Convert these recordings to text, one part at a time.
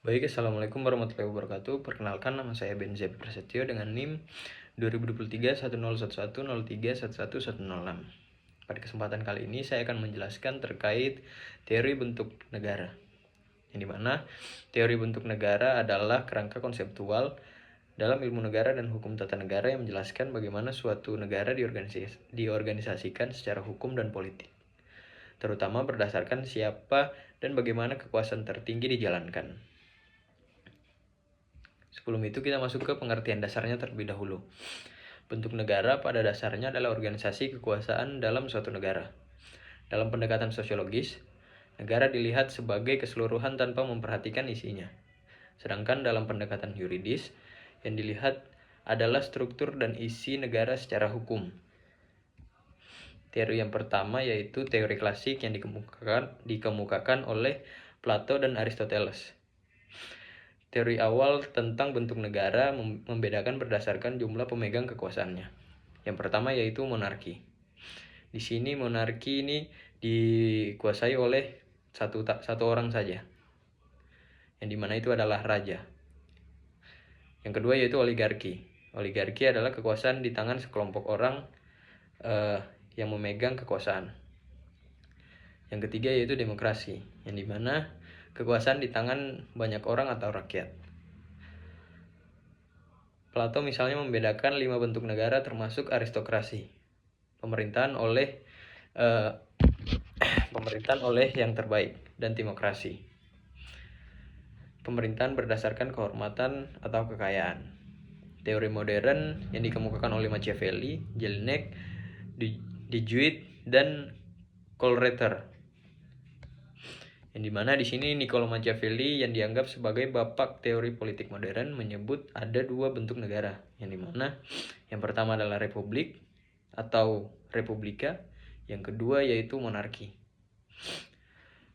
Baik, Assalamualaikum warahmatullahi wabarakatuh. Perkenalkan, nama saya Benzepi Prasetyo dengan NIM 2023 101103111106. Pada kesempatan kali ini saya akan menjelaskan terkait teori bentuk negara. Yang dimana teori bentuk negara adalah kerangka konseptual dalam ilmu negara dan hukum tata negara yang menjelaskan bagaimana suatu negara diorganisasikan secara hukum dan politik, terutama berdasarkan siapa dan bagaimana kekuasaan tertinggi dijalankan. Sebelum itu kita masuk ke pengertian dasarnya terlebih dahulu. Bentuk negara pada dasarnya adalah organisasi kekuasaan dalam suatu negara. Dalam pendekatan sosiologis, negara dilihat sebagai keseluruhan tanpa memperhatikan isinya. Sedangkan dalam pendekatan yuridis, yang dilihat adalah struktur dan isi negara secara hukum. Teori yang pertama yaitu teori klasik yang dikemukakan oleh Plato dan Aristoteles. Teori awal tentang bentuk negara membedakan berdasarkan jumlah pemegang kekuasaannya. Yang pertama yaitu monarki. Di sini monarki ini dikuasai oleh satu orang saja, yang dimana itu adalah raja. Yang kedua yaitu oligarki. Oligarki adalah kekuasaan di tangan sekelompok orang yang memegang kekuasaan. Yang ketiga yaitu demokrasi, yang dimana kekuasaan di tangan banyak orang atau rakyat. Plato misalnya membedakan 5 bentuk negara termasuk aristokrasi, pemerintahan oleh yang terbaik, dan demokrasi, pemerintahan berdasarkan kehormatan atau kekayaan. Teori modern yang dikemukakan oleh Machiavelli, Jelinek, Duguid, dan Colruyter. Yang dimana di sini Niccolo Machiavelli yang dianggap sebagai bapak teori politik modern menyebut ada 2 bentuk negara, yang dimana yang pertama adalah republik atau republika, yang kedua yaitu monarki.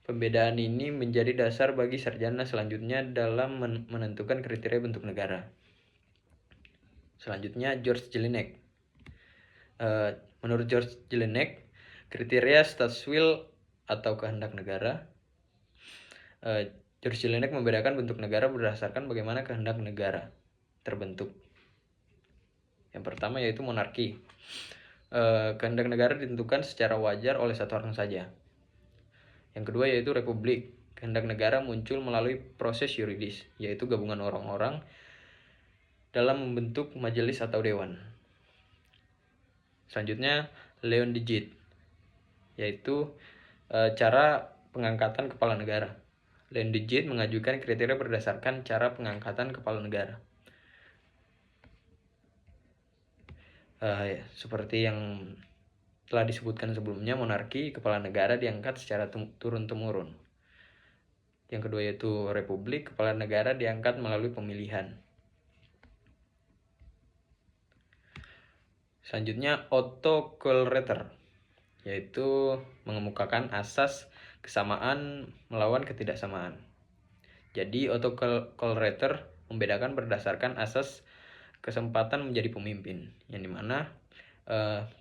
Pembedaan ini menjadi dasar bagi sarjana selanjutnya dalam menentukan kriteria bentuk negara. Selanjutnya George Jelinek. Menurut George Jelinek, kriteria statswil atau kehendak negara. George Jelinek membedakan bentuk negara berdasarkan bagaimana kehendak negara terbentuk. Yang pertama yaitu monarki. Kehendak negara ditentukan secara wajar oleh satu orang saja. Yang kedua yaitu republik. Kehendak negara muncul melalui proses yuridis, yaitu gabungan orang-orang dalam membentuk majelis atau dewan. Selanjutnya Leon Digit, yaitu cara pengangkatan kepala negara. Leon Digit mengajukan kriteria berdasarkan cara pengangkatan kepala negara. Seperti yang telah disebutkan sebelumnya, monarki, kepala negara diangkat secara turun-temurun. Yang kedua yaitu republik, kepala negara diangkat melalui pemilihan. Selanjutnya Otto Colruyter, yaitu mengemukakan asas kesamaan melawan ketidaksamaan. Jadi Otto Colruyter membedakan berdasarkan asas kesempatan menjadi pemimpin, yang dimana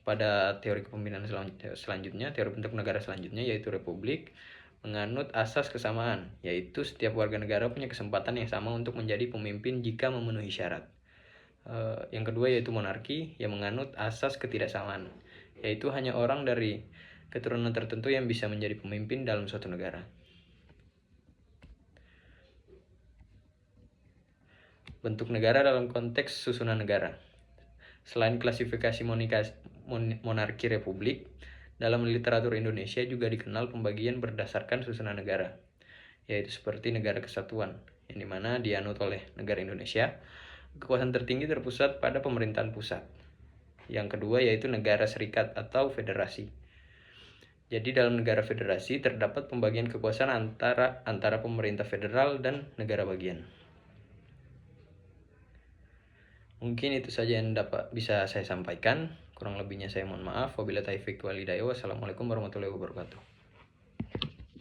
pada teori kepemimpinan selanjutnya, teori bentuk negara selanjutnya yaitu republik, menganut asas kesamaan, yaitu setiap warga negara punya kesempatan yang sama untuk menjadi pemimpin jika memenuhi syarat. Yang kedua yaitu monarki, yang menganut asas ketidaksamaan, yaitu hanya orang dari keturunan tertentu yang bisa menjadi pemimpin dalam suatu negara. Bentuk negara dalam konteks susunan negara. Selain klasifikasi monarki republik, dalam literatur Indonesia juga dikenal pembagian berdasarkan susunan negara, yaitu seperti negara kesatuan, yang dimana dianut oleh negara Indonesia. Kekuasaan tertinggi terpusat pada pemerintahan pusat. Yang kedua yaitu negara serikat atau federasi. Jadi dalam negara federasi terdapat pembagian kekuasaan antara pemerintah federal dan negara bagian. Mungkin itu saja yang bisa saya sampaikan. Kurang lebihnya saya mohon maaf. Wabillahi taufiq wal hidayah. Wassalamualaikum warahmatullahi wabarakatuh.